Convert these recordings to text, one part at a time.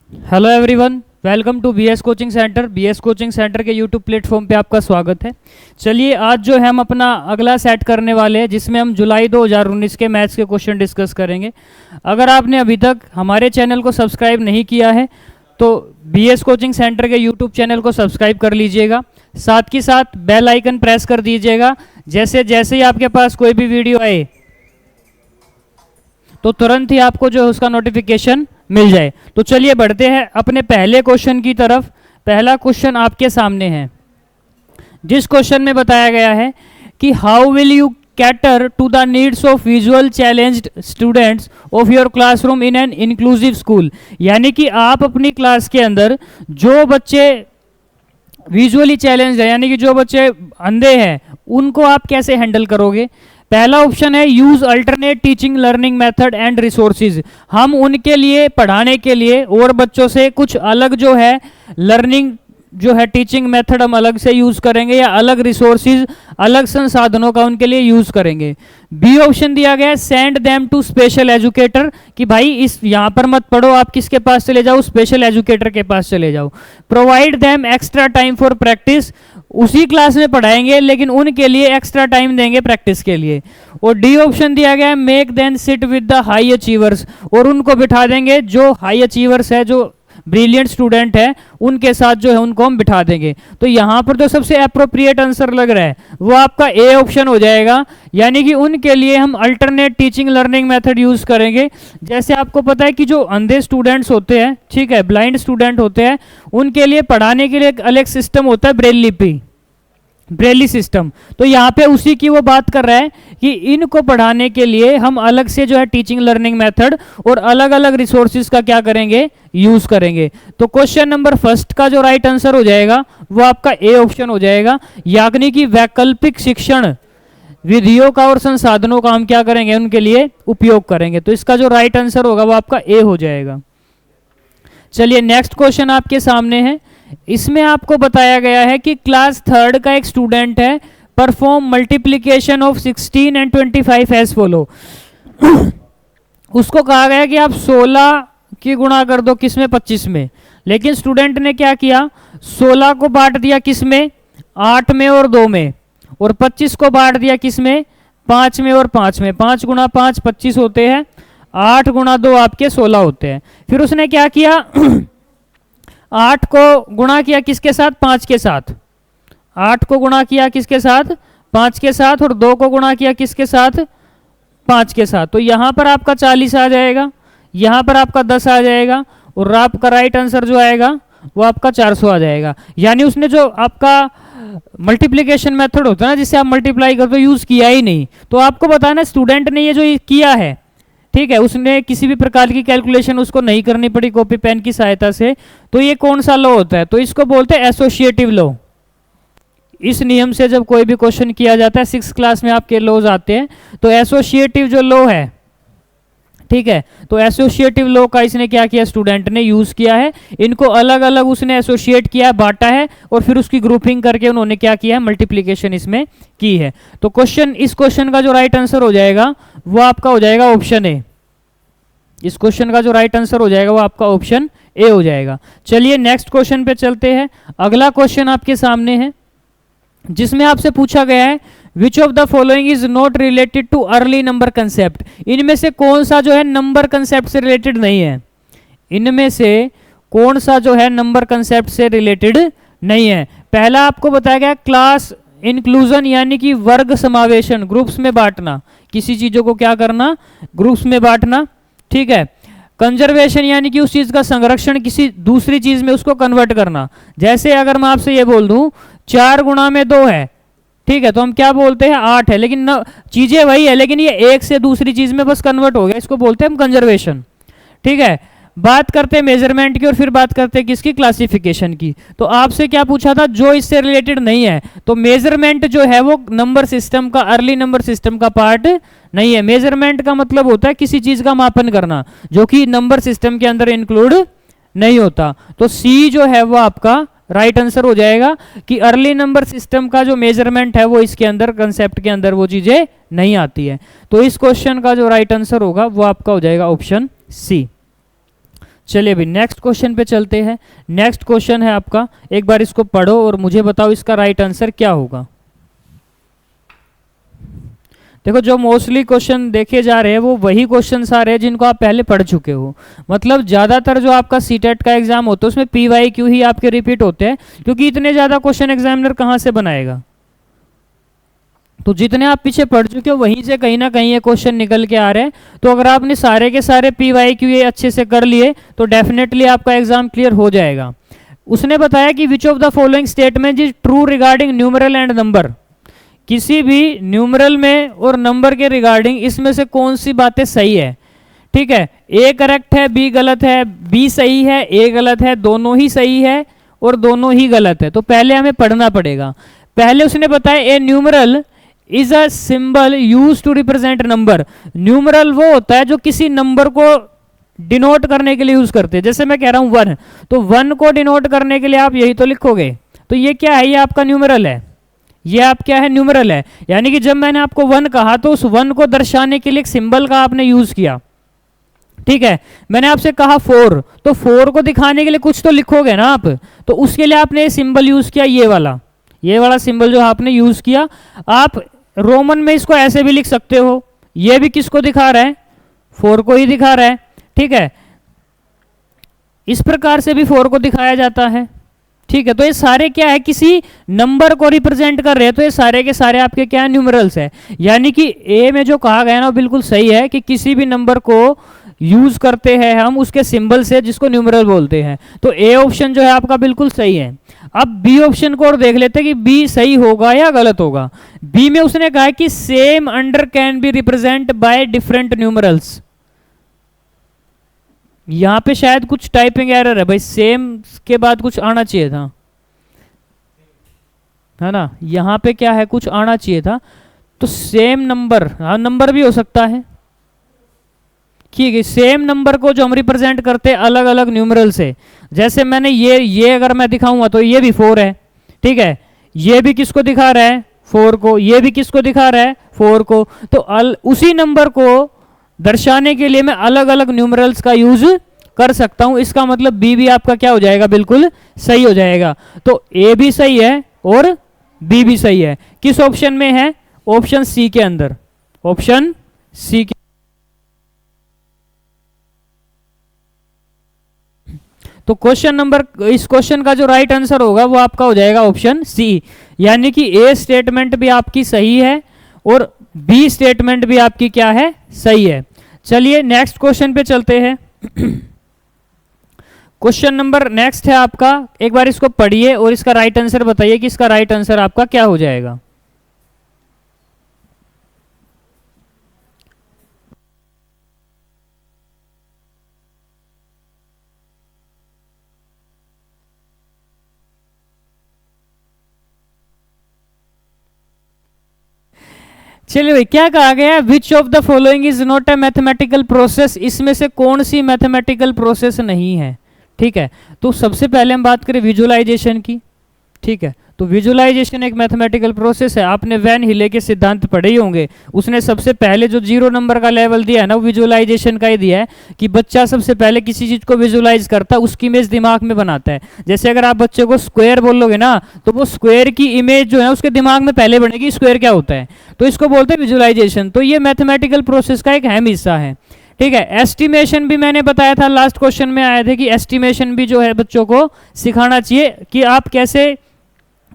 Hello everyone, welcome to BS coaching centre. BS coaching centre के YouTube platform पे आपका स्वागत है। चलिए, आज जो है हम अपना अगला सेट करने वाले हैं, जिसमें हम जुलाई 2019 के मैथ्स के क्वेश्चन डिस्कस करेंगे। अगर आपने अभी तक हमारे चैनल को सब्सक्राइब नहीं किया है तो बीएस कोचिंग सेंटर के यूट्यूब चैनल को सब्सक्राइब कर लीजिएगा। साथ ही साथ बेल आइकन प्रेस कर दीजिएगा। जैसे जैसे ही आपके पास कोई भी वीडियो आए तो तुरंत ही आपको जो है उसका नोटिफिकेशन मिल जाए। तो चलिए बढ़ते हैं अपने पहले क्वेश्चन की तरफ। पहला क्वेश्चन आपके सामने है, जिस क्वेश्चन में बताया गया है कि how will you cater to the needs of visual challenged students of your classroom in an inclusive school. यानी कि आप अपनी क्लास के अंदर जो बच्चे विजुअली चैलेंज्ड है, यानी कि जो बच्चे अंधे हैं, उनको आप कैसे हैंडल करोगे। पहला ऑप्शन है use alternate teaching learning method and resources. हम उनके लिए पढ़ाने के लिए और बच्चों से कुछ अलग जो है लर्निंग जो है टीचिंग मेथड हम अलग से यूज करेंगे, या अलग रिसोर्सेज अलग संसाधनों का उनके लिए यूज करेंगे। बी ऑप्शन दिया गया है send them to special educator, कि भाई इस यहाँ पर मत पढ़ो, आप किसके पास चले जाओ, स्पेशल एजुकेटर के पास चले जाओ। Provide them extra time for practice, उसी क्लास में पढ़ाएंगे लेकिन उनके लिए एक्स्ट्रा टाइम देंगे प्रैक्टिस के लिए। और डी ऑप्शन दिया गया है make them sit with the high achievers, और उनको बिठा देंगे जो हाई अचीवर्स है, जो ब्रिलियंट स्टूडेंट है, उनके साथ जो है उनको हम बिठा देंगे। तो यहाँ पर जो सबसे अप्रोप्रिएट आंसर लग रहा है वो आपका ए ऑप्शन हो जाएगा, यानी कि उनके लिए हम alternate teaching learning method use करेंगे। जैसे आपको पता है कि जो अंधे स्टूडेंट्स होते हैं, ठीक है, ब्लाइंड स्टूडेंट होते हैं, उनके लिए पढ़ाने के लिए एक अलग सिस्टम होता है, ब्रेल लिपि, ब्रेली सिस्टम। तो यहाँ पे उसी की वो बात कर रहा है कि इनको पढ़ाने के लिए हम अलग से जो है टीचिंग लर्निंग मेथड और अलग अलग रिसोर्सेज का क्या करेंगे, यूज करेंगे। तो क्वेश्चन नंबर फर्स्ट का जो राइट आंसर हो जाएगा वो आपका ए ऑप्शन हो जाएगा, यानी कि वैकल्पिक शिक्षण विधियों का और संसाधनों का हम क्या करेंगे, उनके लिए उपयोग करेंगे। तो इसका जो राइट आंसर होगा वो आपका ए हो जाएगा। चलिए, नेक्स्ट क्वेश्चन आपके सामने है। इसमें आपको बताया गया है कि क्लास थर्ड का एक स्टूडेंट है, perform multiplication of 16 and 25 as follow. उसको कहा गया कि आप 16 की गुणा कर दो किस में, 25 में। लेकिन स्टूडेंट ने क्या किया, 16 को बांट दिया किस में, 8 में और 2 में, और 25 को बांट दिया किस में, 5 में और 5 में। 5 गुणा 5 25 होते हैं, 8 गुणा 2 आपके 16 होते हैं। फिर उसने क्या किया 8 को गुणा किया किसके साथ, 5 के साथ। 8 को गुणा किया किसके साथ, 5 के साथ, और 2 को गुणा किया किसके साथ, 5 के साथ। तो यहाँ पर आपका 40 आ जाएगा, यहाँ पर आपका 10 आ जाएगा, और आपका राइट आंसर जो आएगा वो आपका 400 आ जाएगा। यानी उसने जो आपका मल्टीप्लिकेशन मेथड होता है ना, जिससे आप मल्टीप्लाई करते हो, यूज किया ही नहीं। तो आपको बताना स्टूडेंट ने ये जो किया है, ठीक है, उसने किसी भी प्रकार की कैलकुलेशन उसको नहीं करनी पड़ी कॉपी पेन की सहायता से। तो ये कौन सा लॉ होता है, तो इसको बोलते हैं एसोसिएटिव लॉ। इस नियम से जब कोई भी क्वेश्चन किया जाता है, 6th क्लास में आपके लॉज आते हैं, तो एसोसिएटिव जो लॉ है, ठीक है, तो एसोसिएटिव लॉ का इसने क्या किया, स्टूडेंट ने यूज किया है। इनको अलग अलग उसने एसोसिएट किया, बांटा है, और फिर उसकी ग्रुपिंग करके उन्होंने क्या किया है, मल्टीप्लिकेशन इसमें की है। तो इस क्वेश्चन का जो राइट आंसर हो जाएगा वो आपका हो जाएगा ऑप्शन ए। इस क्वेश्चन का जो राइट आंसर हो जाएगा वो आपका ऑप्शन ए हो जाएगा। चलिए, नेक्स्ट क्वेश्चन पे चलते हैं। अगला क्वेश्चन आपके सामने है, जिसमें आपसे पूछा गया है which of the following is not related too early number concept. इनमें से कौन सा जो है नंबर कंसेप्ट से रिलेटेड नहीं है, इनमें से कौन सा जो है नंबर कंसेप्ट से रिलेटेड नहीं है। पहला आपको बताया गया क्लास इंक्लूजन, यानी कि वर्ग समावेशन, ग्रुप्स में बांटना, किसी चीजों को क्या करना, ग्रुप्स में बांटना, ठीक है। कंजर्वेशन, यानी कि उस चीज का संरक्षण किसी दूसरी चीज में उसको कन्वर्ट करना। जैसे अगर मैं आपसे ये बोल दूं 4 गुणा में 2 है, ठीक है, तो हम क्या बोलते हैं, 8 है, लेकिन चीजें वही है, लेकिन ये एक से दूसरी चीज में बस कन्वर्ट हो गया, इसको बोलते हैं हम कंजर्वेशन, ठीक है। बात करते हैं मेजरमेंट की, और फिर बात करते हैं किसकी, क्लासिफिकेशन की। तो आपसे क्या पूछा था, जो इससे रिलेटेड नहीं है। तो मेजरमेंट जो है वो नंबर सिस्टम का, अर्ली नंबर सिस्टम का पार्ट नहीं है। मेजरमेंट का मतलब होता है किसी चीज का मापन करना, जो कि नंबर सिस्टम के अंदर इंक्लूड नहीं होता। तो सी जो है वो आपका राइट आंसर हो जाएगा कि अर्ली नंबर सिस्टम का जो मेजरमेंट है वो इसके अंदर, कंसेप्ट के अंदर वो चीजें नहीं आती है। तो इस क्वेश्चन का जो राइट आंसर होगा वो आपका हो जाएगा ऑप्शन सी। चलिए अभी नेक्स्ट क्वेश्चन पे चलते हैं। नेक्स्ट क्वेश्चन है आपका, एक बार इसको पढ़ो और मुझे बताओ इसका राइट आंसर क्या होगा। देखो जो मोस्टली क्वेश्चन देखे जा रहे हैं वो वही क्वेश्चन आ रहे हैं जिनको आप पहले पढ़ चुके हो। मतलब ज़्यादातर जो आपका सीटेट का एग्जाम होता है उसमें PYQ ही आपके रिपीट होते हैं, क्योंकि इतने ज़्यादा क्वेश्चन एग्जामिनर कहाँ से बनाएगा। तो जितने आप पीछे पढ़ चुके हो वहीं से कहीं ना कहीं ये क्वेश्चन निकल के आ रहे हैं। तो अगर आपने सारे के सारे PYQ ये अच्छे से कर लिए तो डेफिनेटली आपका एग्जाम क्लियर हो जाएगा। उसने बताया कि विच of the following statement is true regarding numeral and number. किसी भी न्यूमरल में और नंबर के रिगार्डिंग इसमें से कौन सी बातें सही है। ठीक है, ए करेक्ट है, बी गलत है, बी सही है, ए गलत है, दोनों ही सही है और दोनों ही गलत है। तो पहले हमें पढ़ना पड़ेगा। पहले उसने बताया a numeral is a symbol use to represent number. Numeral वो होता है जो किसी नंबर को डिनोट करने के लिए यूज करते हैं। जैसे मैं कह रहा हूं 1, तो 1 को डिनोट करने के लिए आप यही तो लिखोगे। तो ये क्या है, ये आपका न्यूमरल है, ये आप क्या है, न्यूमरल है। यानी कि जब मैंने आपको 1 कहा तो उस 1 को दर्शाने के लिए एक सिंबल का आपने यूज किया। ठीक है, मैंने आपसे कहा 4, तो 4 को दिखाने के लिए कुछ तो लिखोगे ना आप, तो उसके लिए आपने सिंबल यूज किया, ये वाला सिंबल जो आपने यूज किया। आप रोमन में इसको ऐसे भी लिख सकते हो, ये भी किसको दिखा रहा है, 4 को ही दिखा रहा है। ठीक है, इस प्रकार से भी 4 को दिखाया जाता है। ठीक है, तो ये सारे क्या है, किसी नंबर को रिप्रेजेंट कर रहे हैं। तो ये सारे के सारे आपके क्या है, न्यूमरल्स है। यानी कि ए में जो कहा गया ना बिल्कुल सही है कि किसी भी नंबर को यूज करते हैं हम उसके सिंबल से जिसको न्यूमरल बोलते हैं। तो ए ऑप्शन जो है आपका बिल्कुल सही है। अब बी ऑप्शन को और देख लेते हैं कि बी सही होगा या गलत होगा। बी में उसने कहा कि same under can be represent by different numerals. यहां पे शायद कुछ टाइपिंग एरर है भाई, सेम के बाद कुछ आना चाहिए था, है ना। यहां पे क्या है, कुछ आना चाहिए था। तो सेम नंबर, हाँ नंबर भी हो सकता है। ठीक है, सेम नंबर को जो हम रिप्रेजेंट करते हैं अलग अलग न्यूमरल से। जैसे मैंने ये अगर मैं दिखाऊंगा तो ये भी 4 है। ठीक है, ये भी किसको दिखा रहा है, 4 को, ये भी किसको दिखा रहा है, 4 को। तो उसी नंबर को दर्शाने के लिए मैं अलग अलग न्यूमरल्स का यूज कर सकता हूं। इसका मतलब बी भी आपका क्या हो जाएगा, बिल्कुल सही हो जाएगा। तो ए भी सही है और बी भी सही है। किस ऑप्शन में है, ऑप्शन सी के अंदर, ऑप्शन सी के। तो क्वेश्चन नंबर, इस क्वेश्चन का जो राइट आंसर होगा वो आपका हो जाएगा ऑप्शन सी। यानी कि ए स्टेटमेंट भी आपकी सही है और बी स्टेटमेंट भी आपकी क्या है, सही है। चलिए नेक्स्ट क्वेश्चन पे चलते हैं। क्वेश्चन नंबर नेक्स्ट है आपका, एक बार इसको पढ़िए और इसका राइट आंसर बताइए कि इसका राइट आंसर आपका क्या हो जाएगा। चलिए भाई, क्या कहा गया है, which of the following is not a mathematical process. इसमें से कौन सी मैथमेटिकल प्रोसेस नहीं है। ठीक है, तो सबसे पहले हम बात करें विजुअलाइजेशन की। ठीक है, तो विजुअलाइजेशन एक मैथमेटिकल प्रोसेस है। आपने वैन हिले के सिद्धांत पढ़े ही होंगे। उसने सबसे पहले जो 0 नंबर का लेवल दिया है ना, वो विजुअलाइजेशन का ही दिया है कि बच्चा सबसे पहले किसी चीज को विजुअलाइज करता है, उसकी इमेज दिमाग में बनाता है। जैसे अगर आप बच्चे को स्क्वायर बोलोगे ना, तो वो स्क्वायर की इमेज जो है उसके दिमाग में पहले बनेगी, स्क्वायर क्या होता है। तो इसको बोलते हैं विजुअलाइजेशन। तो ये मैथमेटिकल प्रोसेस का एक अहम हिस्सा है। ठीक है, एस्टिमेशन भी मैंने बताया था, लास्ट क्वेश्चन में आए थे कि एस्टिमेशन भी जो है बच्चों को सिखाना चाहिए कि आप कैसे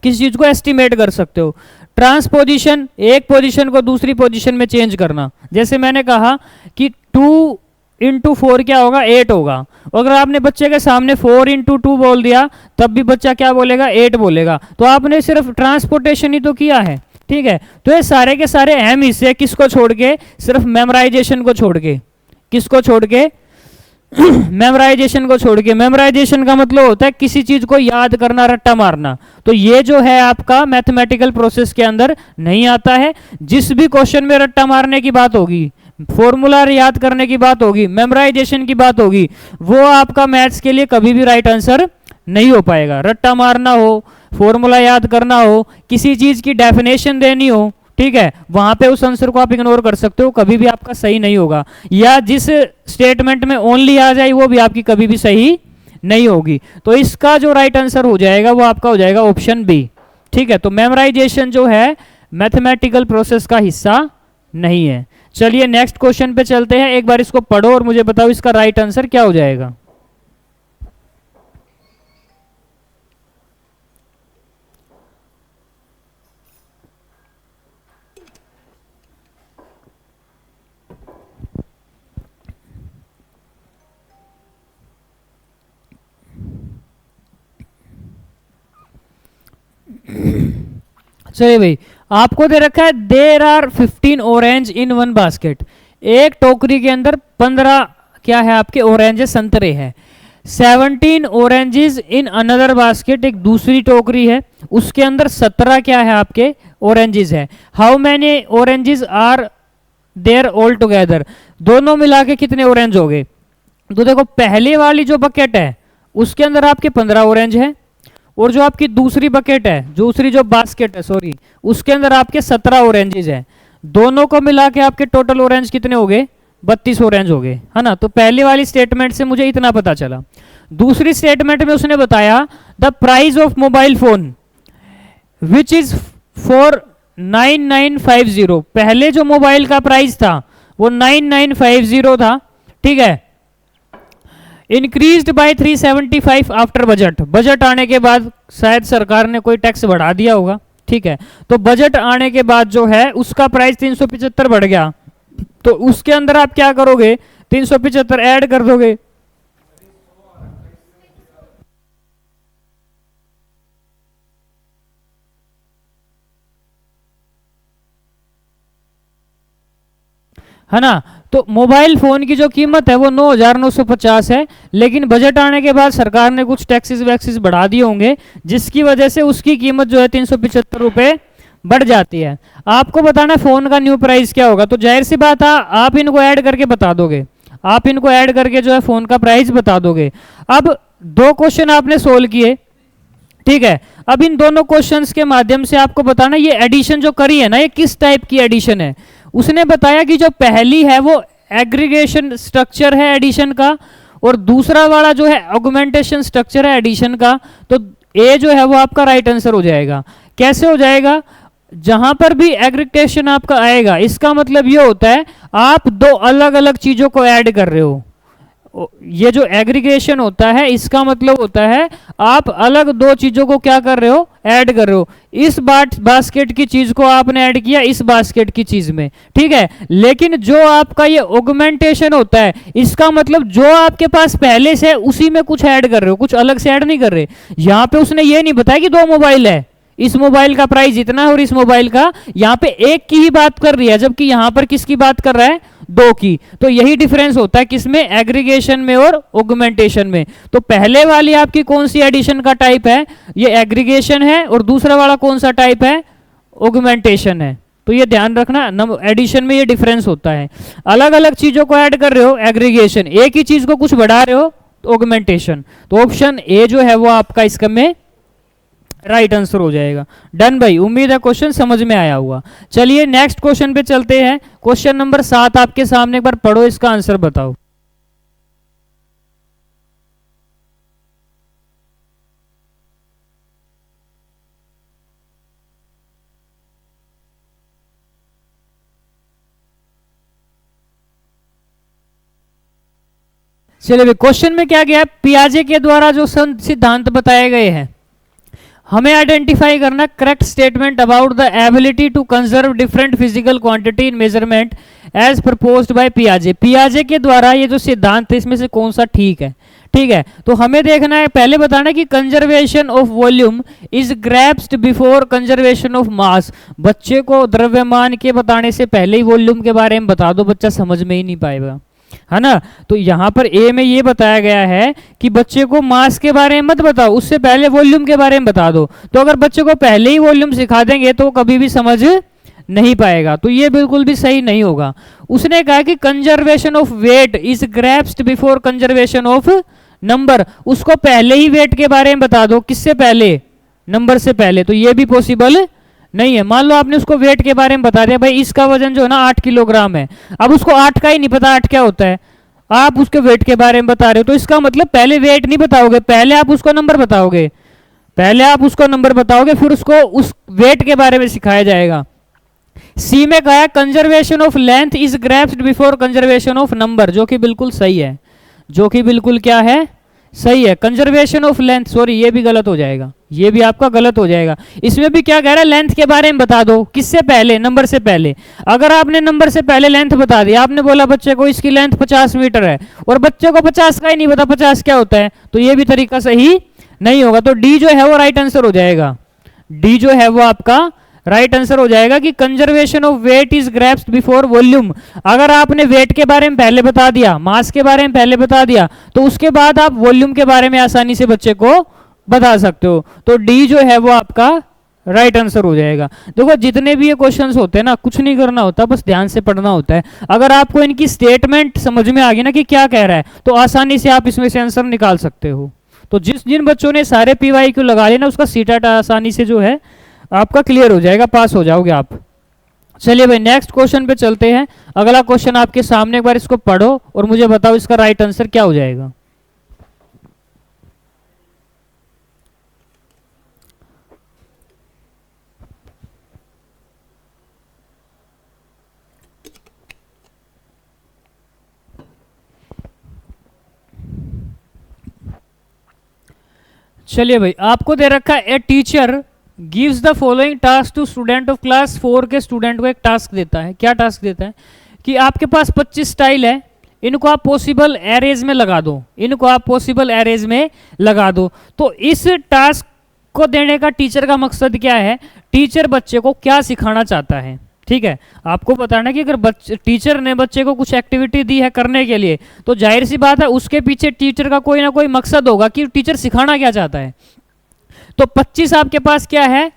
किसी चीज को एस्टिमेट कर सकते हो। ट्रांसपोजिशन, एक पोजीशन को दूसरी पोजीशन में चेंज करना। जैसे मैंने कहा कि 2 × 4 क्या होगा, 8 होगा। अगर आपने बच्चे के सामने 4 × 2 बोल दिया तब भी बच्चा क्या बोलेगा, 8 बोलेगा। तो आपने सिर्फ ट्रांसपोर्टेशन ही तो किया है। ठीक है, तो ये सारे के सारे अहम हिस्से किसको छोड़ के, सिर्फ मेमोराइजेशन को छोड़ के, किसको छोड़ के, मेमोराइजेशन को छोड़ के। मेमोराइजेशन का मतलब होता है किसी चीज को याद करना, रट्टा मारना। तो ये जो है आपका मैथमेटिकल प्रोसेस के अंदर नहीं आता है। जिस भी क्वेश्चन में रट्टा मारने की बात होगी, फॉर्मूला याद करने की बात होगी, मेमोराइजेशन की बात होगी, वो आपका मैथ्स के लिए कभी भी राइट आंसर नहीं हो पाएगा। रट्टा मारना हो, फॉर्मूला याद करना हो, किसी चीज की डेफिनेशन देनी हो, ठीक है, वहां पे उस आंसर को आप इग्नोर कर सकते हो, कभी भी आपका सही नहीं होगा। या जिस स्टेटमेंट में ओनली आ जाए वो भी आपकी कभी भी सही नहीं होगी। तो इसका जो राइट आंसर हो जाएगा वो आपका हो जाएगा ऑप्शन बी। ठीक है, तो मेमोराइजेशन जो है मैथमेटिकल प्रोसेस का हिस्सा नहीं है। चलिए नेक्स्ट क्वेश्चन पे चलते हैं, एक बार इसको पढ़ो और मुझे बताओ इसका राइट आंसर क्या हो जाएगा। चलिए भाई, आपको दे रखा है there are 15 orange in one basket. एक टोकरी के अंदर 15 क्या है आपके ऑरेंज संतरे हैं। 17 ऑरेंजेस इन अनदर बास्केट, एक दूसरी टोकरी है उसके अंदर 17 क्या है आपके ऑरेंजेस है। How many oranges are there all together, दोनों मिला के कितने ऑरेंज हो गए। तो देखो पहले वाली जो बकेट है उसके अंदर आपके 15 ऑरेंज है, और जो आपकी दूसरी बकेट है, दूसरी जो बास्केट है सॉरी, उसके अंदर आपके 17 ऑरेंजेस है। दोनों को मिला के आपके टोटल ऑरेंज कितने हो गए, 32 ऑरेंज हो गए, है ना। तो पहली वाली स्टेटमेंट से मुझे इतना पता चला। दूसरी स्टेटमेंट में उसने बताया the price of mobile phone which is for 9950, पहले जो मोबाइल का प्राइस था वो 9950 था, ठीक है। Increased by 375 after budget, budget आने के बाद शायद सरकार ने कोई टैक्स बढ़ा दिया होगा, ठीक है। तो बजट आने के बाद जो है उसका प्राइस 375 बढ़ गया, तो उसके अंदर आप क्या करोगे, 375 ऐड कर दोगे। है ना। तो मोबाइल फोन की जो कीमत है वो 9,950 है, लेकिन बजट आने के बाद सरकार ने कुछ टैक्सेस वैक्सेस बढ़ा दिए होंगे, जिसकी वजह से उसकी कीमत जो है 375 रुपये बढ़ जाती है। आपको बताना फोन का न्यू प्राइस क्या होगा, तो जाहिर सी बात है आप इनको ऐड करके बता दोगे, आप इनको ऐड करके जो है फोन का प्राइस बता दोगे। अब 2 क्वेश्चन आपने सोल्व किए, ठीक है। अब इन दोनों क्वेश्चंस के माध्यम से आपको बताना ये एडिशन जो करी है ना, ये किस टाइप की एडिशन है। उसने बताया कि जो पहली है वो एग्रीगेशन स्ट्रक्चर है एडिशन का, और दूसरा वाला जो है ऑगमेंटेशन स्ट्रक्चर है एडिशन का। तो ए जो है वो आपका राइट आंसर हो जाएगा। कैसे हो जाएगा, जहां पर भी एग्रीगेशन आपका आएगा इसका मतलब ये होता है आप 2 अलग अलग चीजों को ऐड कर रहे हो। ये जो एग्रीगेशन होता है इसका मतलब होता है आप अलग 2 चीजों को क्या कर रहे हो, ऐड कर रहे हो। इस बास्केट की चीज को आपने ऐड किया इस बास्केट की चीज में, ठीक है। लेकिन जो आपका ये ऑगमेंटेशन होता है इसका मतलब जो आपके पास पहले से है उसी में कुछ ऐड कर रहे हो, कुछ अलग से ऐड नहीं कर रहे। यहां पे उसने ये नहीं बताया कि 2 मोबाइल है, इस मोबाइल का प्राइस इतना है और इस मोबाइल का, यहां पे एक की ही बात कर रही है, जबकि यहां पर किसकी बात कर रहा है, 2 की। तो यही डिफरेंस होता है किसमें, एग्रीगेशन में और ऑगमेंटेशन में। तो पहले वाली आपकी कौन सी एडिशन का टाइप है, ये एग्रीगेशन है, और दूसरा वाला कौन सा टाइप है, ऑगमेंटेशन है। तो ये ध्यान रखना, एडिशन में ये डिफरेंस होता है, अलग अलग चीजों को ऐड कर रहे हो एग्रीगेशन, एक ही चीज को कुछ बढ़ा रहे हो तो ऑगमेंटेशन। तो ऑप्शन ए जो है वो आपका इसका में राइट आंसर हो जाएगा। डन भाई, उम्मीद है क्वेश्चन समझ में आया हुआ। चलिए नेक्स्ट क्वेश्चन पे चलते हैं। क्वेश्चन नंबर 7 आपके सामने, एक बार पढ़ो, इसका आंसर बताओ। चलिए क्वेश्चन में क्या गया, पियाजे के द्वारा जो सिद्धांत बताए गए हैं, हमें आइडेंटिफाई करना correct statement about the ability to conserve different physical quantity in measurement as proposed by पियाजे। पियाजे के द्वारा ये जो सिद्धांत है इसमें से कौन सा ठीक है, ठीक है। तो हमें देखना है, पहले बताना कि conservation of volume is grasped before conservation of mass. बच्चे को द्रव्यमान के बताने से पहले ही वॉल्यूम के बारे में बता दो, बच्चा समझ में ही नहीं पाएगा, है ना। तो यहां पर ए में ये बताया गया है कि बच्चे को मास के बारे में मत बताओ, उससे पहले वॉल्यूम के बारे में बता दो। तो अगर बच्चे को पहले ही वॉल्यूम सिखा देंगे तो कभी भी समझ नहीं पाएगा, तो ये बिल्कुल भी सही नहीं होगा। उसने कहा कि conservation of weight is grasped before conservation of number, उसको पहले ही वेट के बारे में बता दो, किससे पहले, नंबर से पहले। तो ये भी पॉसिबल नहीं है। मान लो आपने उसको वेट के बारे में बता दिया, भाई इसका वजन जो है ना 8 किलोग्राम है, अब उसको 8 का ही नहीं पता 8 क्या होता है, आप उसके वेट के बारे में बता रहे हो, तो इसका मतलब पहले वेट नहीं बताओगे, पहले आप उसको नंबर बताओगे, पहले आप उसको नंबर बताओगे, फिर उसको उस वेट के बारे में सिखाया जाएगा। सी में कहा conservation of length is grasped before conservation of number, जो कि बिल्कुल सही है, जो कि बिल्कुल क्या है, सही है। कंजर्वेशन ऑफ लेंथ, सॉरी ये भी गलत हो जाएगा, ये भी आपका गलत हो जाएगा। इसमें भी क्या कह रहा है, लेंथ के बारे में बता दो, किससे पहले, नंबर से पहले। अगर आपने नंबर से पहले लेंथ बता दिया, आपने बोला बच्चे को इसकी लेंथ 50 मीटर है, और बच्चे को 50 का ही नहीं पता 50 क्या होता है, तो ये भी तरीका सही नहीं होगा। तो डी जो है वो राइट आंसर हो जाएगा, डी जो है वो आपका राइट आंसर हो जाएगा कि conservation of weight is grasped before volume. अगर आपने वेट के बारे में पहले बता दिया, मास के बारे में पहले बता दिया, तो उसके बाद आप वॉल्यूम के बारे में आसानी से बच्चे को बता सकते हो। तो डी जो है वो आपका राइट आंसर हो जाएगा। देखो जितने भी ये क्वेश्चंस होते हैं ना, कुछ नहीं करना होता, बस ध्यान से पढ़ना होता है। अगर आपको इनकी स्टेटमेंट समझ में आ गई ना कि क्या कह रहा है, तो आसानी से आप इसमें से आंसर निकाल सकते हो। तो जिन बच्चों ने सारे PYQ लगा लिए ना, उसका सीटेट आसानी से जो है आपका क्लियर हो जाएगा, पास हो जाओगे आप। चलिए भाई नेक्स्ट क्वेश्चन पे चलते हैं। अगला क्वेश्चन आपके सामने, एक बार इसको पढ़ो और मुझे बताओ इसका राइट आंसर क्या हो जाएगा। चलिए भाई, आपको दे रखा है a teacher gives the following task to student of class 4 के स्टूडेंट को एक टास्क देता है। क्या टास्क देता है कि आपके पास 25 स्टाइल है, इनको आप पॉसिबल एरेज में लगा दो, इनको आप पॉसिबल एरेज में लगा दो। तो इस टास्क को देने का टीचर का मकसद क्या है, टीचर बच्चे को क्या सिखाना चाहता है। ठीक है, आपको बताना कि अगर टीचर ने बच्चे को कुछ एक्टिविटी दी है करने के लिए, तो जाहिर सी बात है उसके पीछे टीचर का कोई ना कोई मकसद होगा कि टीचर सिखाना क्या चाहता है। तो 25 आपके पास क्या है,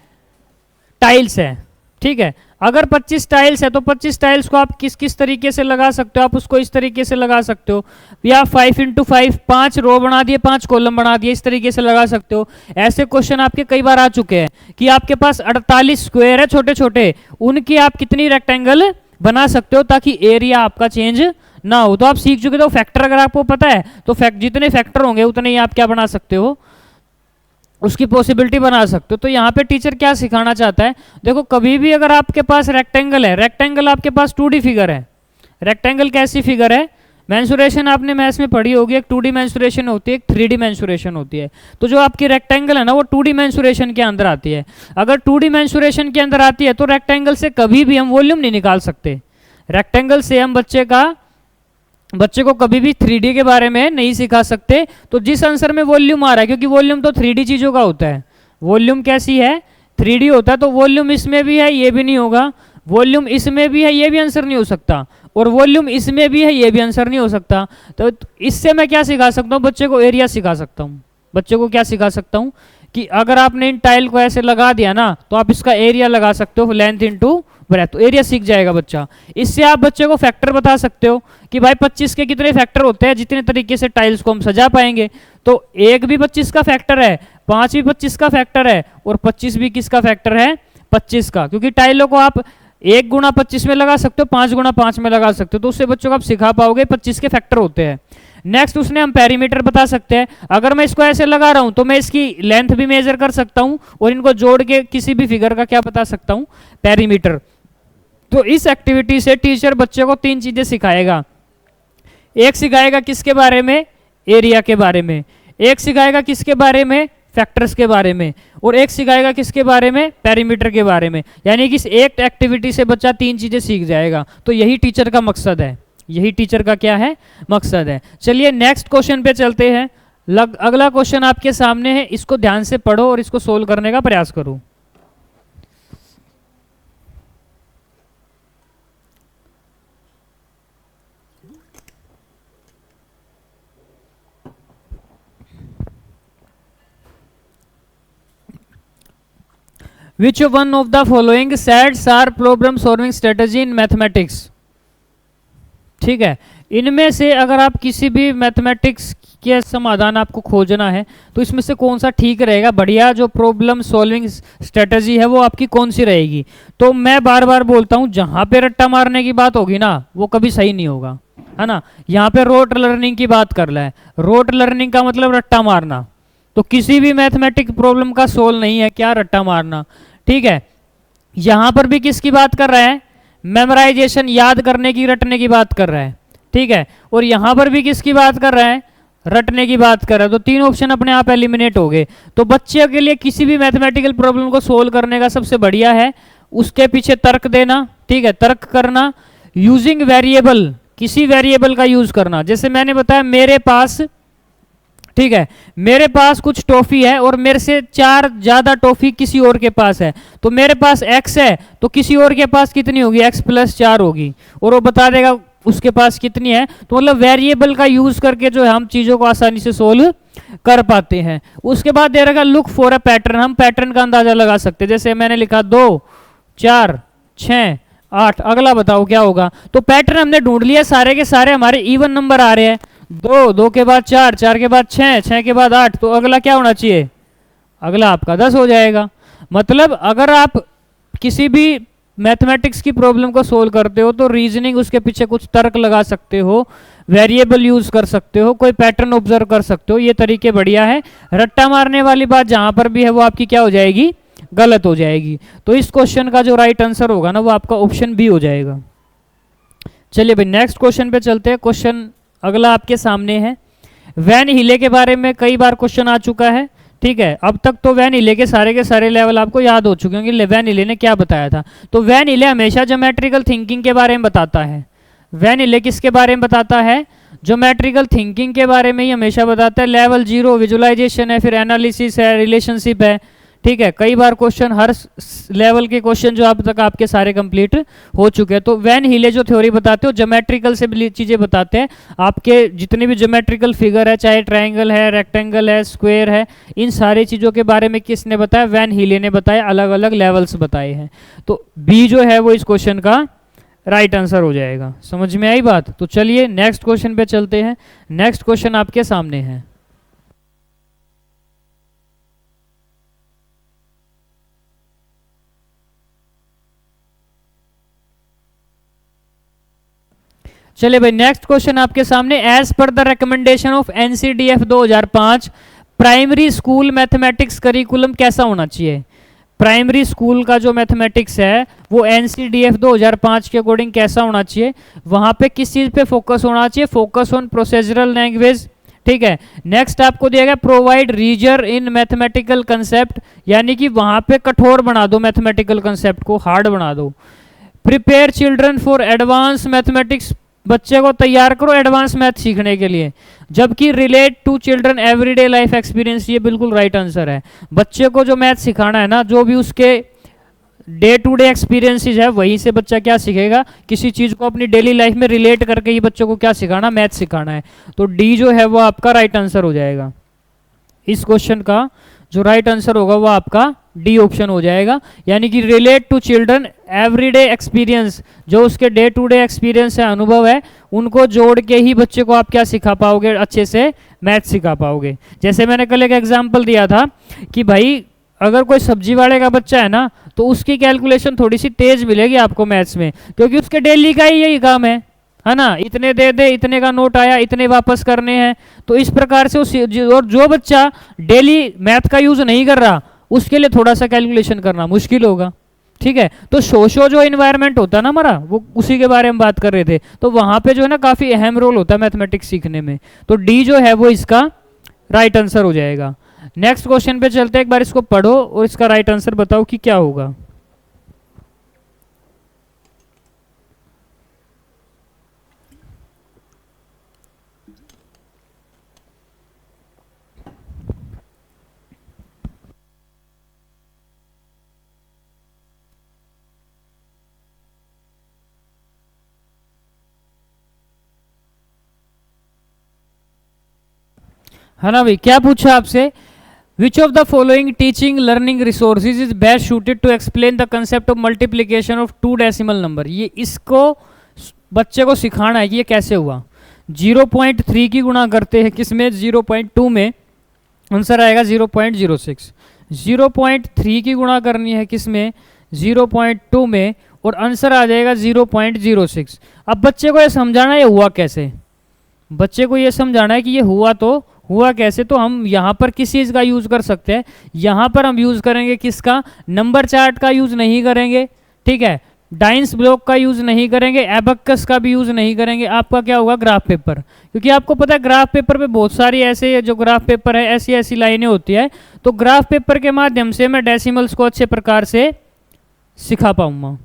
टाइल्स है। ठीक है, अगर 25 टाइल्स है तो 25 टाइल्स को आप किस किस तरीके से लगा सकते हो, आप उसको इस तरीके से लगा सकते हो, या 5 × 5 5 रो बना दिए, 5 कॉलम बना दिए, इस तरीके से लगा सकते हो। ऐसे क्वेश्चन आपके कई बार आ चुके हैं कि आपके पास 48 स्क्वायर है छोटे छोटे, उनकी आप कितनी रेक्टेंगल बना सकते हो ताकि एरिया आपका चेंज ना हो। तो आप सीख चुके हो फैक्टर, अगर आपको पता है तो जितने फैक्टर होंगे उतने ही आप क्या बना सकते हो, उसकी पॉसिबिलिटी बना सकते हो। तो यहाँ पे टीचर क्या सिखाना चाहता है, देखो कभी भी अगर आपके पास रेक्टेंगल है, रेक्टेंगल आपके पास 2D फिगर है, रेक्टेंगल कैसी फिगर है, मेंसुरेशन आपने मैथ्स में पढ़ी होगी, एक 2D मेंसुरेशन होती है, एक 3D मेंसुरेशन होती है। तो जो आपकी रेक्टेंगल है ना वो 2D मेंसुरेशन के अंदर आती है। अगर 2D मेंसुरेशन के अंदर आती है तो रेक्टेंगल से कभी भी हम वॉल्यूम नहीं निकाल सकते, रेक्टेंगल से हम बच्चे को कभी भी 3D के बारे में नहीं सिखा सकते। तो जिस आंसर में वॉल्यूम आ रहा है, क्योंकि वॉल्यूम तो 3D चीजों का होता है, वॉल्यूम कैसी है, 3D होता है, तो वॉल्यूम इसमें भी है ये भी नहीं होगा, वॉल्यूम इसमें भी है ये भी आंसर नहीं हो सकता, और वॉल्यूम इसमें भी है ये भी आंसर नहीं हो सकता। तो इससे मैं क्या सिखा सकता हूँ, बच्चे को एरिया सिखा सकता हूँ। बच्चे को क्या सिखा सकता हूँ कि अगर आपने इन टाइल को ऐसे लगा दिया ना, तो आप इसका एरिया लगा सकते हो, लेंथ इंटू ब्रेथ, तो एरिया सीख जाएगा बच्चा। इससे आप बच्चे को फैक्टर बता सकते हो कि भाई 25 के कितने फैक्टर होते हैं, जितने तरीके से टाइल्स को हम सजा पाएंगे। तो 1 भी 25 का फैक्टर है, 5 भी 25 का फैक्टर है, और 25 भी किसका फैक्टर है, 25 का। क्योंकि टाइलों को आप 1 × 25 में लगा सकते हो, 5 × 5 में लगा सकते हो, तो उससे बच्चों को आप सिखा पाओगे 25 के फैक्टर होते हैं। नेक्स्ट उसने हम पेरीमीटर बता सकते हैं, अगर मैं इसको ऐसे लगा रहा हूं तो मैं इसकी लेंथ भी मेजर कर सकता हूं, और इनको जोड़ के किसी भी फिगर का क्या बता सकता हूं, पेरीमीटर। तो इस एक्टिविटी से टीचर बच्चे को 3 चीजें सिखाएगा। एक सिखाएगा किसके बारे में, एरिया के बारे में, एक सिखाएगा किसके बारे में, फैक्टर्स के बारे में, और एक सिखाएगा किसके बारे में, पेरीमीटर के बारे में। यानी कि इस एक एक्टिविटी से बच्चा 3 चीजें सीख जाएगा। तो यही टीचर का मकसद है, यही टीचर का क्या है, मकसद है। चलिए नेक्स्ट क्वेश्चन पे चलते हैं। अगला क्वेश्चन आपके सामने है, इसको ध्यान से पढ़ो और इसको सोल्व करने का प्रयास करो। Which one of the following sets are problem solving strategy in mathematics? ठीक है, इनमें से अगर आप किसी भी मैथमेटिक्स इसके समाधान आपको खोजना है, तो इसमें से कौन सा ठीक रहेगा, बढ़िया जो प्रॉब्लम सॉल्विंग स्ट्रेटजी है वो आपकी कौन सी रहेगी। तो मैं बार बार बोलता हूँ, जहाँ पे रट्टा मारने की बात होगी ना वो कभी सही नहीं होगा, है ना। यहाँ पे रोट लर्निंग की बात कर रहा है, रोट लर्निंग का मतलब रट्टा मारना, तो किसी भी मैथमेटिक प्रॉब्लम का सोल्व नहीं है क्या रट्टा मारना, ठीक है। यहाँ पर भी किसकी बात कर रहा है, मेमोराइजेशन, याद करने की, रटने की बात कर रहा है, ठीक है। और यहाँ पर भी किसकी बात कर रहा है, रटने की बात कर रहा है। तो तीन ऑप्शन अपने आप एलिमिनेट हो गए। तो बच्चे के लिए किसी भी मैथमेटिकल प्रॉब्लम को सोल्व करने का सबसे बढ़िया है उसके पीछे तर्क देना, ठीक है, तर्क करना, यूजिंग वेरिएबल, किसी वेरिएबल का यूज करना। जैसे मैंने बताया मेरे पास, ठीक है, मेरे पास कुछ टॉफी है और मेरे से 4 ज्यादा टॉफी किसी और के पास है, तो मेरे पास x है तो किसी और के पास कितनी होगी, x+4 होगी, और वो बता देगा उसके पास कितनी है। तो मतलब वेरिएबल का यूज करके जो है हम चीजों को आसानी से सोल्व कर पाते हैं। उसके बाद दे रखा लुक फॉर अ पैटर्न, हम पैटर्न का अंदाजा लगा सकते हैं। जैसे मैंने लिखा 2, 4, 6, 8, अगला बताओ क्या होगा। तो पैटर्न हमने ढूंढ लिया, सारे के सारे हमारे इवन नंबर आ रहे हैं, 2, 2 के बाद 4, 4 के बाद 6, 6 के बाद 8, तो अगला क्या होना चाहिए, अगला आपका 10 हो जाएगा। मतलब अगर आप किसी भी मैथमेटिक्स की प्रॉब्लम को सोल्व करते हो तो रीजनिंग, उसके पीछे कुछ तर्क लगा सकते हो, वेरिएबल यूज कर सकते हो, कोई पैटर्न ऑब्जर्व कर सकते हो, ये तरीके बढ़िया है। रट्टा मारने वाली बात जहां पर भी है वो आपकी क्या हो जाएगी, गलत हो जाएगी। तो इस क्वेश्चन का जो राइट आंसर होगा ना वो आपका ऑप्शन बी हो जाएगा। चलिए भाई नेक्स्ट क्वेश्चन पे चलते हैं। क्वेश्चन अगला आपके सामने है, वैन हिले के बारे में कई बार क्वेश्चन आ चुका है, ठीक है। अब तक तो वैन हिले के सारे लेवल आपको याद हो चुके होंगे, वैन हिले ने क्या बताया था। तो वैन हिले हमेशा ज्योमेट्रिकल थिंकिंग के बारे में बताता है। वैन हिले किसके बारे में बताता है, ज्योमेट्रिकल थिंकिंग के बारे में ही हमेशा बताता है। लेवल 0 विजुअलाइजेशन है, फिर एनालिसिस है, रिलेशनशिप है, ठीक है। कई बार क्वेश्चन, हर लेवल के क्वेश्चन जो अब तक आपके सारे कंप्लीट हो चुके हैं। तो वैन हिले जो थ्योरी बताते हो ज्योमेट्रिकल से चीजें बताते हैं, आपके जितने भी ज्योमेट्रिकल फिगर है, चाहे ट्राइंगल है, रेक्टेंगल है, स्क्वायर है, इन सारी चीजों के बारे में किसने बताया, वैन हिले ने बताया, अलग अलग लेवल्स बताए हैं। तो बी जो है वो इस क्वेश्चन का राइट आंसर हो जाएगा। समझ में आई बात। तो चलिए नेक्स्ट क्वेश्चन पे चलते हैं। नेक्स्ट क्वेश्चन आपके सामने है, चलिए भाई नेक्स्ट क्वेश्चन आपके सामने, as per the recommendation of NCDF 2005 primary school mathematics curriculum कैसा होना चाहिए। प्राइमरी स्कूल का जो मैथमेटिक्स है वो एनसीडीएफ 2005 के अकॉर्डिंग कैसा होना चाहिए, वहां पे किस चीज पे फोकस होना चाहिए, फोकस ऑन प्रोसीजरल लैंग्वेज, ठीक है। नेक्स्ट आपको दिया गया प्रोवाइड रीजर इन मैथमेटिकल कंसेप्ट, यानी कि वहां पे कठोर बना दो मैथमेटिकल कंसेप्ट को, हार्ड बना दो। Prepare children for advance mathematics, बच्चे को तैयार करो एडवांस मैथ सीखने के लिए। जबकि relate to children everyday life experience, ये बिल्कुल राइट आंसर है। बच्चे को जो मैथ सिखाना है ना, जो भी उसके डे टू डे एक्सपीरियंसेस है वहीं से बच्चा क्या सीखेगा, किसी चीज को अपनी डेली लाइफ में रिलेट करके ही बच्चों को क्या सिखाना, मैथ सिखाना है। तो डी जो है वो आपका राइट आंसर हो जाएगा। इस क्वेश्चन का जो राइट आंसर होगा वो आपका डी ऑप्शन हो जाएगा, यानी कि relate to children everyday experience, जो उसके डे टू डे एक्सपीरियंस है, अनुभव है, उनको जोड़ के ही बच्चे को आप क्या सिखा पाओगे, अच्छे से मैथ सिखा पाओगे। जैसे मैंने कल एक एग्जांपल दिया था कि भाई अगर कोई सब्जी वाले का बच्चा है ना तो उसकी कैलकुलेशन थोड़ी सी तेज मिलेगी आपको मैथ्स में, क्योंकि उसके डेली का ही यही काम है ना, इतने दे दे, इतने का नोट आया, इतने वापस करने हैं। तो इस प्रकार से और जो बच्चा डेली मैथ का यूज नहीं कर रहा उसके लिए थोड़ा सा कैलकुलेशन करना मुश्किल होगा, ठीक है। तो सोशो जो इन्वायरमेंट होता है ना हमारा, वो उसी के बारे में बात कर रहे थे। तो वहां पे जो है ना काफी अहम रोल होता है मैथमेटिक्स सीखने में। तो डी जो है वो इसका राइट आंसर हो जाएगा। नेक्स्ट क्वेश्चन पे चलते हैं, एक बार इसको पढ़ो और इसका राइट आंसर बताओ कि क्या होगा। है ना भाई, क्या पूछा आपसे, which of the following teaching learning resources is best suited to explain the concept of multiplication of 2 decimal number. ये इसको बच्चे को सिखाना है कि ये कैसे हुआ। 0.3 की गुणा करते हैं किसमें, 0.2 में, आंसर आएगा 0.06। 0.3 की गुणा करनी है किसमें, 0.2 में, और आंसर आ जाएगा 0.06। अब बच्चे को ये समझाना है ये हुआ कैसे, बच्चे को ये समझाना है कि ये हुआ तो हुआ कैसे। तो हम यहाँ पर किस चीज़ का यूज़ कर सकते हैं, यहाँ पर हम यूज़ करेंगे किसका, नंबर चार्ट का यूज़ नहीं करेंगे, ठीक है, डाइंस ब्लॉक का यूज़ नहीं करेंगे, एबक्कस का भी यूज़ नहीं करेंगे। आपका क्या होगा, ग्राफ पेपर, क्योंकि आपको पता है ग्राफ पेपर पे बहुत सारी ऐसे जो ग्राफ पेपर है ऐसी ऐसी लाइनें होती है, तो ग्राफ पेपर के माध्यम से मैं डेसिमल्स को अच्छे प्रकार से सिखा पाऊंगा।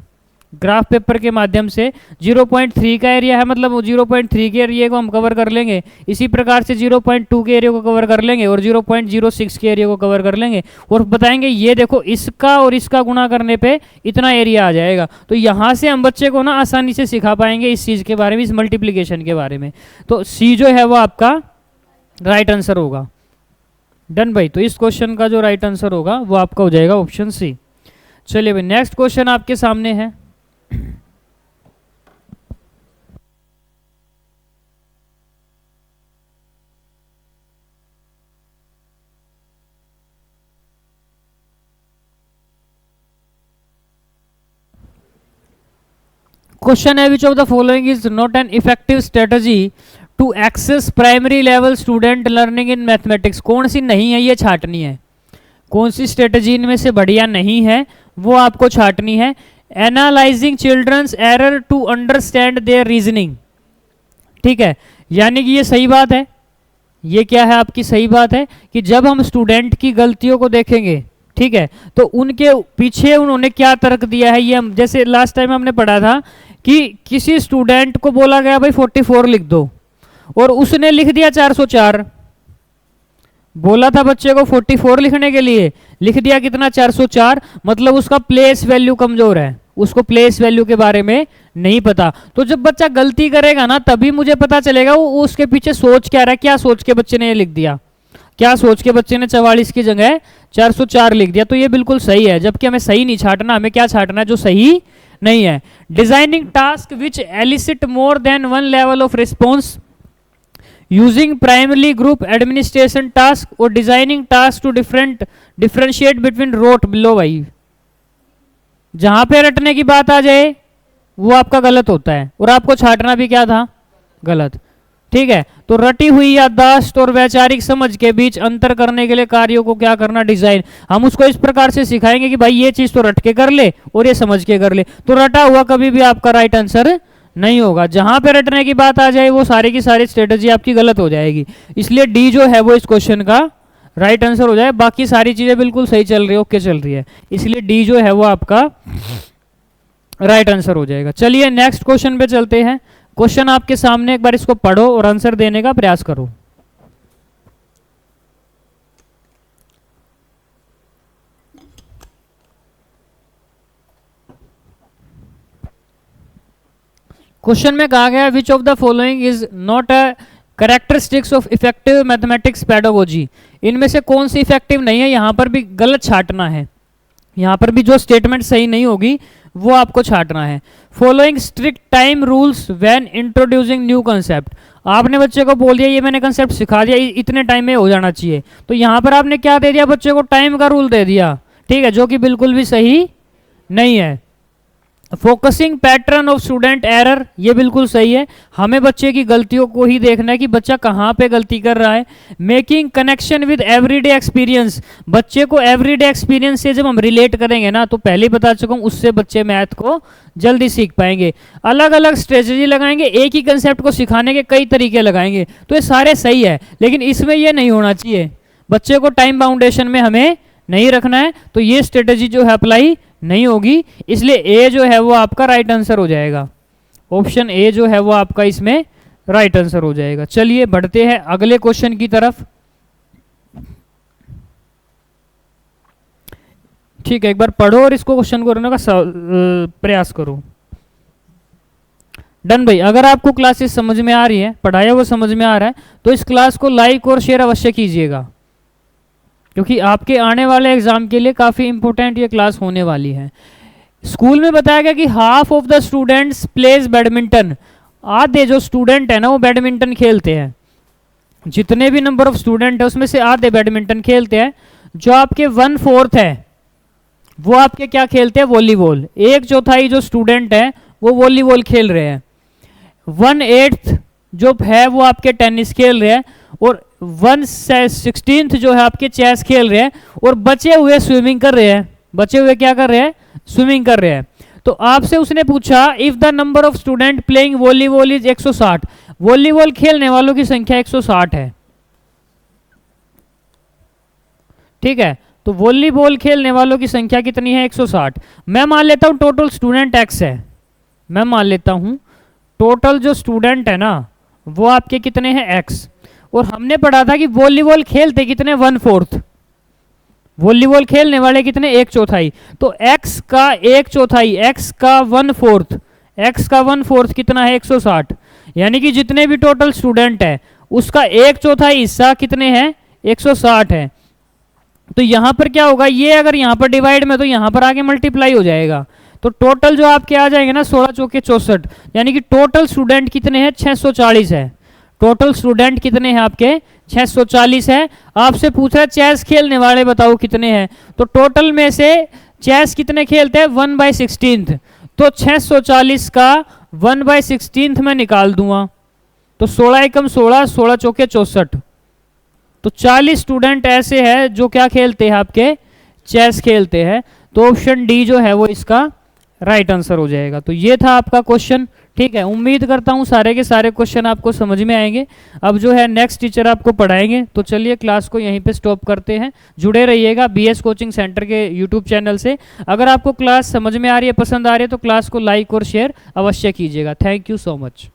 ग्राफ पेपर के माध्यम से 0.3 का एरिया है, मतलब 0.3 के एरिया को हम कवर कर लेंगे, इसी प्रकार से 0.2 के एरिया को कवर कर लेंगे और 0.06 के एरिया को कवर कर लेंगे, और बताएंगे ये देखो इसका और इसका गुणा करने पे इतना एरिया आ जाएगा। तो यहाँ से हम बच्चे को ना आसानी से सिखा पाएंगे इस चीज़ के बारे में, इस मल्टीप्लीकेशन के बारे में। तो सी जो है वो आपका राइट आंसर होगा। डन भाई, तो इस क्वेश्चन का जो राइट आंसर होगा वो आपका हो जाएगा ऑप्शन सी। चलिए भाई, नेक्स्ट क्वेश्चन आपके सामने है। क्वेश्चन है which of the following is not an effective strategy to access primary level student learning in mathematics. कौन सी नहीं है ये छाटनी है, कौन सी स्ट्रेटजी इनमें से बढ़िया नहीं है वो आपको छाटनी है। Analysing children's error to understand their reasoning, ठीक है, यानी कि ये सही बात है, ये क्या है आपकी सही बात है कि जब हम स्टूडेंट की गलतियों को देखेंगे, ठीक है, तो उनके पीछे उन्होंने क्या तर्क दिया है, ये हम जैसे लास्ट टाइम हमने पढ़ा था कि किसी स्टूडेंट को बोला गया भाई 44 लिख दो और उसने लिख दिया 404। बोला था बच्चे को 44 लिखने के लिए, लिख दिया कितना 404, मतलब उसका प्लेस वैल्यू कमजोर है, उसको प्लेस वैल्यू के बारे में नहीं पता। तो जब बच्चा गलती करेगा ना तभी मुझे पता चलेगा वो उसके पीछे सोच क्या रहा है, क्या सोच के बच्चे ने ये लिख दिया, क्या सोच के बच्चे ने 44 की जगह 404 लिख दिया। तो ये बिल्कुल सही है, जबकि हमें सही नहीं छाटना, हमें क्या छाटना है जो सही नहीं है। Designing task which elicit more than one level of response using primary group administration task और designing task to differentiate between rote below. भाई जहां पे रटने की बात आ जाए वो आपका गलत होता है और आपको छाटना भी क्या था, गलत, ठीक है। तो रटी हुई याददाश्त और वैचारिक समझ के बीच अंतर करने के लिए कार्यों को क्या करना, डिजाइन। हम उसको इस प्रकार से सिखाएंगे कि भाई ये चीज तो रट के कर ले और ये समझ के कर ले। तो रटा हुआ कभी भी आपका राइट आंसर नहीं होगा, जहां पे रटने की बात आ जाए वो सारी की सारी स्ट्रेटजी आपकी गलत हो जाएगी। इसलिए डी जो है वो इस क्वेश्चन का राइट आंसर हो जाए। बाकी सारी चीजें बिल्कुल सही चल रही है, ओके चल रही है, इसलिए डी जो है वो आपका राइट आंसर हो जाएगा। चलिए नेक्स्ट क्वेश्चन पे चलते हैं। क्वेश्चन आपके सामने, एक बार इसको पढ़ो और आंसर देने का प्रयास करो। क्वेश्चन में कहा गया विच of the following is not a characteristics of effective mathematics pedagogy. इनमें से कौन सी इफेक्टिव नहीं है, यहां पर भी गलत छाटना है, यहां पर भी जो स्टेटमेंट सही नहीं होगी वो आपको छाटना है। Following strict time rules when introducing new concept. आपने बच्चे को बोल दिया ये मैंने कंसेप्ट सिखा दिया, इतने टाइम में हो जाना चाहिए, तो यहां पर आपने क्या दे दिया, बच्चे को टाइम का रूल दे दिया, ठीक है, जो कि बिल्कुल भी सही नहीं है। Focusing pattern of student error, ये बिल्कुल सही है, हमें बच्चे की गलतियों को ही देखना है कि बच्चा कहाँ पे गलती कर रहा है। Making connection with everyday experience, बच्चे को एवरीडे एक्सपीरियंस से जब हम रिलेट करेंगे ना, तो पहले ही बता चुका हूँ, उससे बच्चे मैथ को जल्दी सीख पाएंगे। अलग अलग स्ट्रेटजी लगाएंगे, एक ही कंसेप्ट को सिखाने के कई तरीके लगाएंगे, तो ये सारे सही है, लेकिन इसमें ये नहीं होना चाहिए, बच्चे को टाइम बाउंडेशन में हमें नहीं रखना है, तो ये स्ट्रेटजी जो है अप्लाई नहीं होगी, इसलिए ए जो है वो आपका राइट आंसर हो जाएगा। ऑप्शन ए जो है वो आपका इसमें राइट आंसर हो जाएगा। चलिए बढ़ते हैं अगले क्वेश्चन की तरफ। ठीक है, एक बार पढ़ो और इसको क्वेश्चन को करने का प्रयास करो। डन भाई, अगर आपको क्लासेस समझ में आ रही है, पढ़ाया वो समझ में आ रहा है, तो इस क्लास को लाइक और शेयर अवश्य कीजिएगा, क्योंकि आपके आने वाले एग्जाम के लिए काफ़ी इंपॉर्टेंट ये क्लास होने वाली है। स्कूल में बताया गया कि half of the students plays badminton, आधे जो स्टूडेंट है ना वो बैडमिंटन खेलते हैं, जितने भी नंबर ऑफ स्टूडेंट है उसमें से आधे बैडमिंटन खेलते हैं। जो आपके 1/4 है वो आपके क्या खेलते हैं, वॉलीबॉल। 1/4 जो स्टूडेंट है वो वॉलीबॉल खेल रहे हैं। 1/8 जो है वो आपके टेनिस खेल रहे हैं, और 1/16 जो है आपके चेस खेल रहे हैं, और बचे हुए स्विमिंग कर रहे हैं। बचे हुए क्या कर रहे हैं, स्विमिंग कर रहे हैं। तो आपसे उसने पूछा if the number of student playing volleyball is 160, volleyball खेलने वालों की संख्या 160 है, ठीक है। तो वॉलीबॉल खेलने वालों की संख्या कितनी है, 160। मैं मान लेता हूं टोटल स्टूडेंट x है, मैं मान लेता हूं टोटल जो स्टूडेंट है ना वो आपके कितने हैं, x। और हमने पढ़ा था कि वॉलीबॉल खेलते कितने, 1/4। वॉलीबॉल खेलने वाले कितने, 1/4। तो x का 1/4, x का 1/4, x का 1/4 कितना है, 160। यानी कि जितने भी टोटल स्टूडेंट है उसका 1/4 हिस्सा कितने हैं, 160 है। तो यहां पर क्या होगा, ये अगर यहां पर डिवाइड में तो यहां पर आगे मल्टीप्लाई हो जाएगा। तो टोटल जो आपके आ जाएंगे ना 16 चौके 64, यानी कि टोटल स्टूडेंट कितने हैं, 640 है। टोटल स्टूडेंट कितने हैं आपके, 640 है। आपसे पूछ रहा है चेस खेलने वाले बताओ कितने हैं, तो टोटल में से चेस कितने खेलते हैं, 1/16। तो 640 का 1/16 में निकाल दूंगा, तो 16 एकम 16, 16 चौके 64। तो 40 स्टूडेंट ऐसे हैं जो क्या खेलते हैं, आपके चेस खेलते हैं। तो ऑप्शन डी जो है वो इसका राइट आंसर हो जाएगा। तो ये था आपका क्वेश्चन, ठीक है। उम्मीद करता हूँ सारे के सारे क्वेश्चन आपको समझ में आएंगे। अब जो है नेक्स्ट टीचर आपको पढ़ाएंगे। तो चलिए क्लास को यहीं पे स्टॉप करते हैं। जुड़े रहिएगा BS कोचिंग सेंटर के यूट्यूब चैनल से। अगर आपको क्लास समझ में आ रही है, पसंद आ रही है, तो क्लास को लाइक और शेयर अवश्य कीजिएगा। Thank you so much.